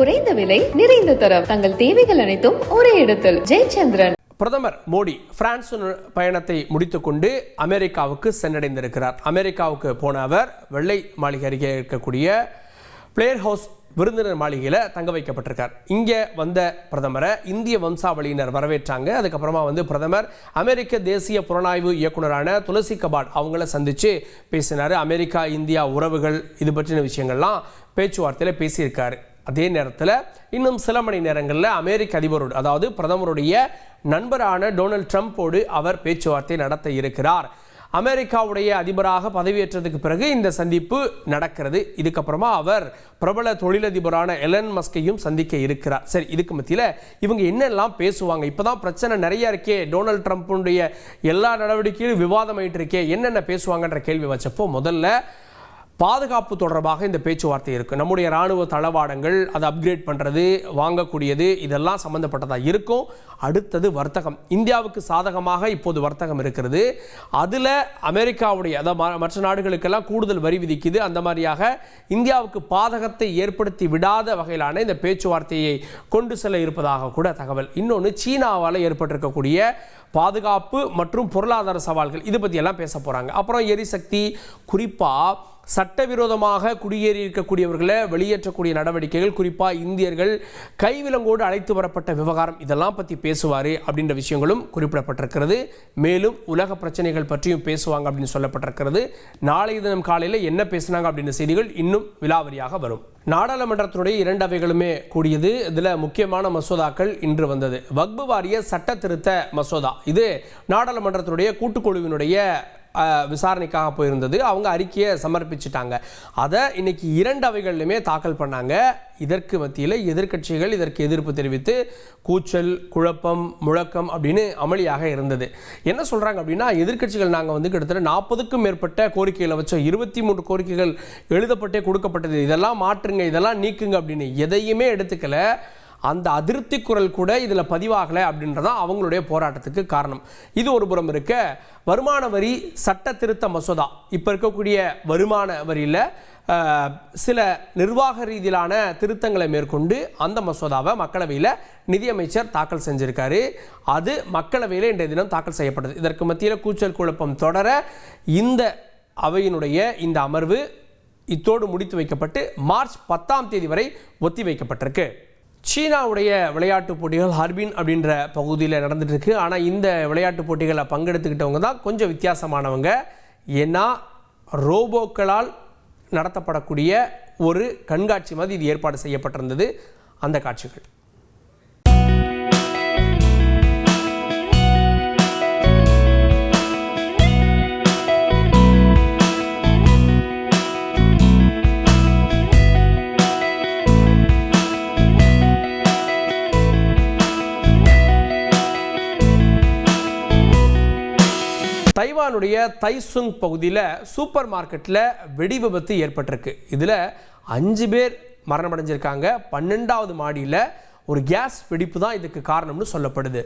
குறைந்த விலை நிறைந்த தரம் தங்கள் தேவைகள் அனைத்தும் ஒரே இடத்தில். ஜெயச்சந்திரன். பிரதமர் மோடி பிரான்ஸ் பயணத்தை முடித்துக்கொண்டு அமெரிக்காவுக்கு சென்றடைந்திருக்கிறார். அமெரிக்காவுக்கு போன அவர் வெள்ளை மாளிகை அருகே இருக்கக்கூடிய பிளேயர் ஹவுஸ் விருந்தினர் மாளிகையில் தங்க வைக்கப்பட்டிருக்கார். இங்கே வந்த பிரதமரை இந்திய வம்சாவளியினர் வரவேற்றாங்க. அதுக்கப்புறமா பிரதமர் அமெரிக்க தேசிய புலனாய்வு இயக்குனரான துளசி கபாட் அவங்கள சந்தித்து பேசினார். அமெரிக்கா இந்தியா உறவுகள் இது பற்றின விஷயங்கள்லாம் பேச்சுவார்த்தையில் பேசியிருக்காரு. அதே நேரத்தில் இன்னும் சில மணி நேரங்களில் அமெரிக்க அதிபரோடு, அதாவது பிரதமருடைய நண்பரான டொனால்ட் ட்ரம்ப்போடு அவர் பேச்சுவார்த்தை நடத்த இருக்கிறார். அமெரிக்காவுடைய அதிபராக பதவியேற்றதுக்கு பிறகு இந்த சந்திப்பு நடக்கிறது. இதுக்கப்புறமா அவர் பிரபல தொழிலதிபரான எலன் மஸ்கையும் சந்திக்க இருக்கிறார். சரி, இதுக்கு மத்தியில் இவங்க என்னெல்லாம் பேசுவாங்க? இப்போதான் பிரச்சனை நிறைய இருக்கே, டொனால்ட் ட்ரம்ப்புடைய எல்லா நடவடிக்கையிலும் விவாதம் ஆகிட்டு இருக்கே, என்னென்ன பேசுவாங்கன்ற கேள்வி வச்சப்போ முதல்ல பாதுகாப்பு தொடர்பாக இந்த பேச்சுவார்த்தை இருக்குது. நம்முடைய இராணுவ தளவாடங்கள் அதை அப்கிரேட் பண்ணுறது, வாங்கக்கூடியது, இதெல்லாம் சம்மந்தப்பட்டதாக இருக்கும். அடுத்தது வர்த்தகம். இந்தியாவுக்கு சாதகமாக இப்போது வர்த்தகம் இருக்கிறது. அதில் அமெரிக்காவுடைய, அதாவது மற்ற நாடுகளுக்கெல்லாம் கூடுதல் வரி விதிக்குது. அந்த மாதிரியாக இந்தியாவுக்கு பாதகத்தை ஏற்படுத்தி விடாத வகையிலான இந்த பேச்சுவார்த்தையை கொண்டு செல்ல இருப்பதாக கூட தகவல். இன்னொன்று, சீனாவால் ஏற்பட்டிருக்கக்கூடிய பாதுகாப்பு மற்றும் பொருளாதார சவால்கள், இது பற்றியெல்லாம் பேச போகிறாங்க. அப்புறம் எரிசக்தி, குறிப்பாக சட்டவிரோதமாக குடியேறி இருக்கக்கூடியவர்களை வெளியேற்றக்கூடிய நடவடிக்கைகள், குறிப்பாக இந்தியர்கள் கைவிலங்கோடு அழைத்து வரப்பட்ட விவகாரம், இதெல்லாம் பற்றி பேசுவார் அப்படின்ற விஷயங்களும் குறிப்பிடப்பட்டிருக்கிறது. மேலும் உலக பிரச்சனைகள் பற்றியும் பேசுவாங்க அப்படின்னு சொல்லப்பட்டிருக்கிறது. நாளைய தினம் காலையில் என்ன பேசினாங்க அப்படின்ற செய்திகள் இன்னும் விலாவரியாக வரும். நாடாளுமன்றத்தினுடைய 2 அவைகளுமே கூடியது. இதில் முக்கியமான மசோதாக்கள் இன்று வந்தது. வக்பு வாரிய சட்ட திருத்த மசோதா, இது நாடாளுமன்றத்தினுடைய கூட்டுக்குழுவினுடைய விசாரணைக்காக போயிருந்தது. அவங்க அறிக்கையை சமர்ப்பிச்சுட்டாங்க. அதை இன்னைக்கு 2 அவைகளிலுமே தாக்கல் பண்ணாங்க. இதற்கு மத்தியில் எதிர்க்கட்சிகள் இதற்கு எதிர்ப்பு தெரிவித்து கூச்சல், குழப்பம், முழக்கம் அப்படின்னு அமளியாக இருந்தது. என்ன சொல்கிறாங்க அப்படின்னா, எதிர்க்கட்சிகள் நாங்கள் கிட்டத்தட்ட 40க்கும் மேற்பட்ட கோரிக்கைகளை வச்சோம், 23 கோரிக்கைகள் எழுதப்பட்டே கொடுக்கப்பட்டது, இதெல்லாம் மாற்றுங்க, இதெல்லாம் நீக்குங்க அப்படின்னு எதையுமே எடுத்துக்கல. அந்த அதிருப்தி குரல் கூட இதில் பதிவாகலை அப்படின்றதான் அவங்களுடைய போராட்டத்துக்கு காரணம். இது ஒரு புறம் இருக்க, வருமான வரி சட்ட திருத்த மசோதா, இப்போ இருக்கக்கூடிய வருமான வரியில் சில நிர்வாக ரீதியிலான திருத்தங்களை மேற்கொண்டு அந்த மசோதாவை மக்களவையில் நிதியமைச்சர் தாக்கல் செஞ்சிருக்காரு. அது மக்களவையில் இன்றைய தினம் தாக்கல் செய்யப்பட்டது. இதற்கு மத்தியில் கூச்சல் குழப்பம் தொடர இந்த அவையினுடைய இந்த அமர்வு இத்தோடு முடித்து வைக்கப்பட்டு மார்ச் 10ஆம் தேதி வரை ஒத்தி வைக்கப்பட்டிருக்கு. சீனாவுடைய விளையாட்டுப் போட்டிகள் ஹார்பின் அப்படின்ற பகுதியில் நடந்துட்டு இருக்கு. ஆனால் இந்த விளையாட்டுப் போட்டிகளில் பங்கெடுத்துக்கிட்டவங்க தான் கொஞ்சம் வித்தியாசமானவங்க. ஏன்னா ரோபோக்களால் நடத்தப்படக்கூடிய ஒரு கண்காட்சி மாதிரி இது ஏற்பாடு செய்யப்பட்டிருந்தது. அந்த காட்சிகள் தைவானுடைய தைசுங் பகுதியில் சூப்பர் மார்க்கெட்டில் வெடி விபத்து ஏற்பட்டிருக்கு. இதில் 5 பேர் மரணமடைஞ்சிருக்காங்க. 12வது மாடியில் ஒரு கேஸ் வெடிப்பு தான் இதுக்கு காரணம்னு சொல்லப்படுது.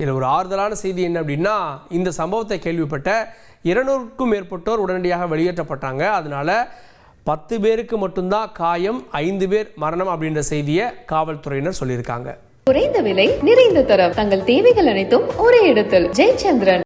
இதில் ஒரு ஆறுதலான செய்தி என்ன அப்படின்னா, இந்த சம்பவத்தை கேள்விப்பட்ட 200க்கும் மேற்பட்டோர் உடனடியாக வெளியேற்றப்பட்டாங்க. அதனால 10 பேருக்கு மட்டும்தான் காயம், 5 பேர் மரணம் அப்படின்ற செய்தியை காவல்துறையினர் சொல்லியிருக்காங்க. குறைந்த விலை நிறைந்த தரம் தங்கள் தேவைகள் அனைத்தும் ஒரே இடத்தில். ஜெயச்சந்திரன்.